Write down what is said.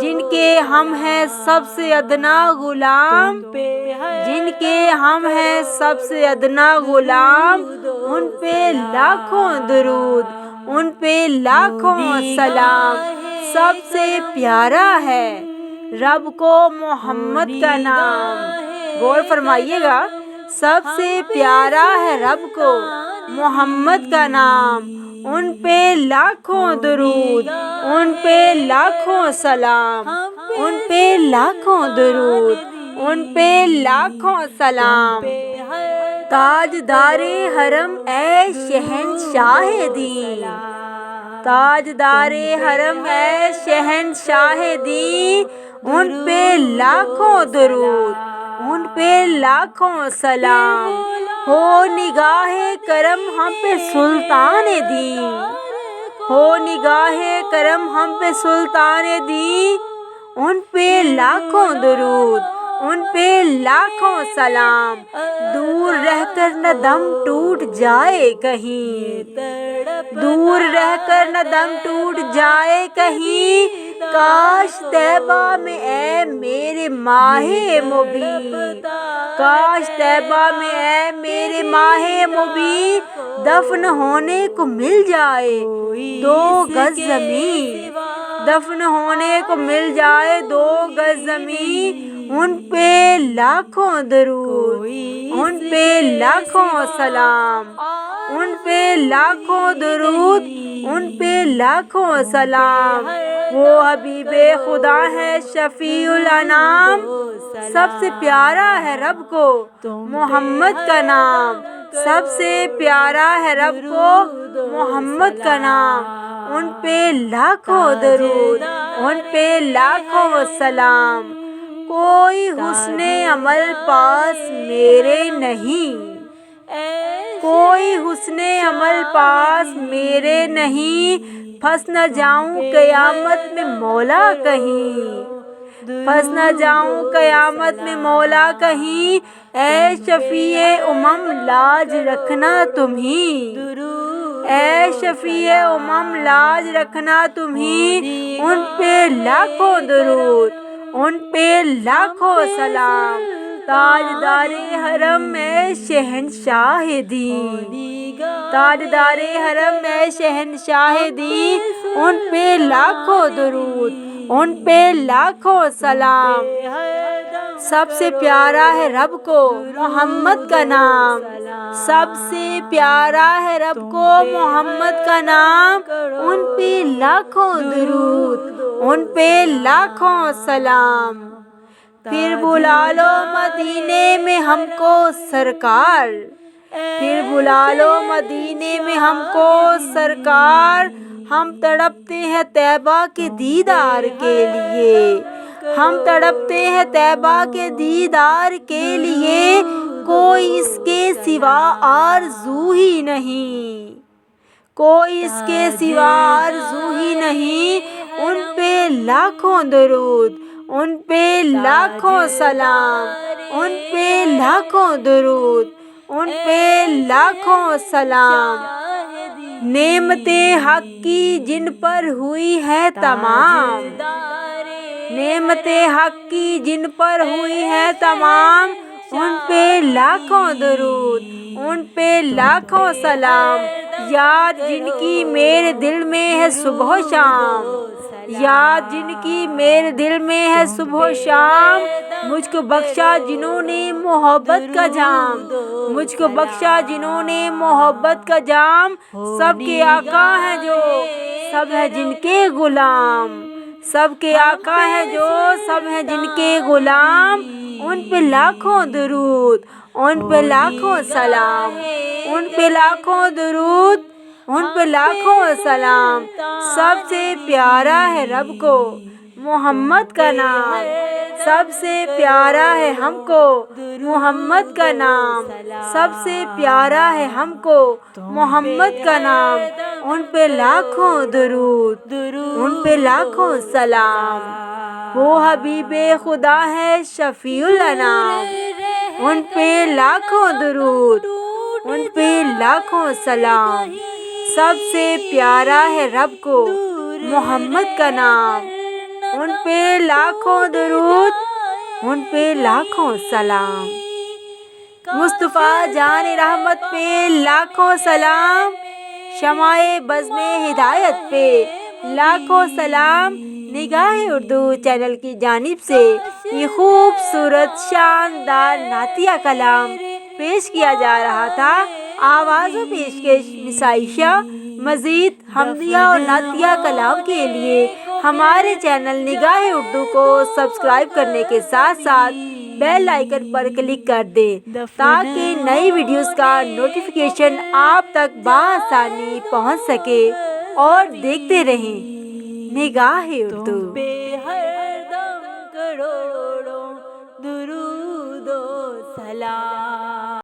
جن کے ہم ہیں سب سے ادنا غلام، جن کے ہم ہیں سب سے ادنا غلام، ان پہ لاکھوں درود، ان پہ لاکھوں سلام۔ سب سے پیارا ہے رب کو محمد کا نام۔ غور فرمائیے گا، سب سے پیارا ہے رب کو محمد کا نام، ان پہ لاکھوں درود، ان پہ لاکھوں سلام، ان پہ لاکھوں درود، ان پہ لاکھوں سلام۔ تاجدار حرم اے شہنشاہ دین، تاجدار حرم اے شہنشاہ دین، ان پہ لاکھوں درود، ان پہ لاکھوں سلام۔ ہو نگاہ کرم ہم پہ سلطان دین، ہو نگاہ کرم ہم پہ سلطان دین، ان پہ لاکھوں درود، ان پہ لاکھوں سلام۔ دور رہ کر نہ دم ٹوٹ جائے کہیں، دور رہ کر نہ دم ٹوٹ جائے کہیں، کاش طیبہ میں اے میرے ماہ مبین، کاش طیبہ میں اے میرے ماہ مبین، دفن ہونے کو مل جائے 2 گز زمین، دفن ہونے کو مل جائے 2 گز زمین، ان پہ لاکھوں درود، ان پہ لاکھوں سلام، ان پہ لاکھوں درود، ان پہ لاکھوں سلام۔ وہ حبیب خدا ہے شفیع الانام، سب سے پیارا ہے رب کو محمد کا نام، سب سے پیارا ہے رب کو محمد کا نام، ان پہ لاکھوں درود، ان پہ لاکھوں سلام۔ کوئی حسن عمل پاس میرے نہیں، کوئی حسن عمل پاس میرے نہیں، پھنس نہ جاؤں قیامت میں مولا کہیں، پھنس نہ جاؤں قیامت میں مولا کہیں، اے شفیع امم لاج رکھنا تمہیں، اے شفیع امم لاج رکھنا تمہیں، ان پہ لاکھوں درود، ان پہ لاکھوں سلام۔ تاجدار حرم اے شہنشاہ دین، تاجدار حرم اے شہنشاہ دین، ان پہ لاکھوں درود، ان پہ لاکھوں سلام۔ سب سے پیارا ہے رب کو محمد کا نام، سب سے پیارا ہے رب کو محمد کا نام، ان پہ لاکھوں درود، ان پہ لاکھوں سلام۔ پھر بلا لو مدینے میں ہم کو سرکار، پھر بلا لو مدینے میں ہم کو سرکار، ہم تڑپتے ہیں طیبہ کے دیدار کے لیے، ہم تڑپتے ہیں طیبہ کے دیدار کے لیے، کوئی اس کے سوا آرزو ہی نہیں، کوئی اس کے سوا آرزو ہی نہیں، ان پہ لاکھوں درود، ان پہ لاکھوں سلام، ان پہ لاکھوں درود، ان پہ لاکھوں سلام۔ نعمتیں حق کی جن پر ہوئی ہے تمام، نعمتیں حق کی جن پر ہوئی ہے تمام، ان پہ لاکھوں درود، ان پہ لاکھوں سلام۔ یاد جن کی میرے دل میں ہے صبح و شام، یاد جن کی میرے دل میں ہے صبح و شام، مجھ کو بخشا جنہوں نے محبت کا جام، مجھ کو بخشا جنہوں نے محبت کا جام، سب کے آقا ہیں جو سب ہے جن کے غلام، سب کے آقا ہے جو سب ہیں جن کے غلام، ان پہ لاکھوں درود، ان پہ لاکھوں سلام، ان پہ لاکھوں درود، ان پہ لاکھوں سلام۔ سب سے پیارا ہے رب کو محمد کا نام، سب سے پیارا ہے ہم کو محمد کا نام، سب سے پیارا ہے ہم کو محمد کا نام، ان پہ لاکھوں درود، ان پہ لاکھوں سلام۔ وہ حبیب خدا ہے شفیع الانام، ان پہ لاکھوں درود، ان پہ لاکھوں سلام۔ سب سے پیارا ہے رب کو محمد کا نام، ان پہ لاکھوں درود، ان پہ لاکھوں سلام، مصطفیٰ جان رحمت پہ لاکھوں سلام، شمع بزم ہدایت پہ لاکھوں سلام۔ نگاہ اردو چینل کی جانب سے یہ خوبصورت شاندار نعتیہ کلام پیش کیا جا رہا تھا۔ آواز و پیشکش مسائشہ۔ مزید حمدیہ اور نعتیہ کلام کے لیے ہمارے چینل نگاہ اردو کو سبسکرائب کرنے کے ساتھ ساتھ بیل آئیکن پر کلک کر دیں تاکہ نئی ویڈیوز کا نوٹیفیکیشن آپ تک بآسانی پہنچ سکے، اور دیکھتے رہیں نگاہ اردو۔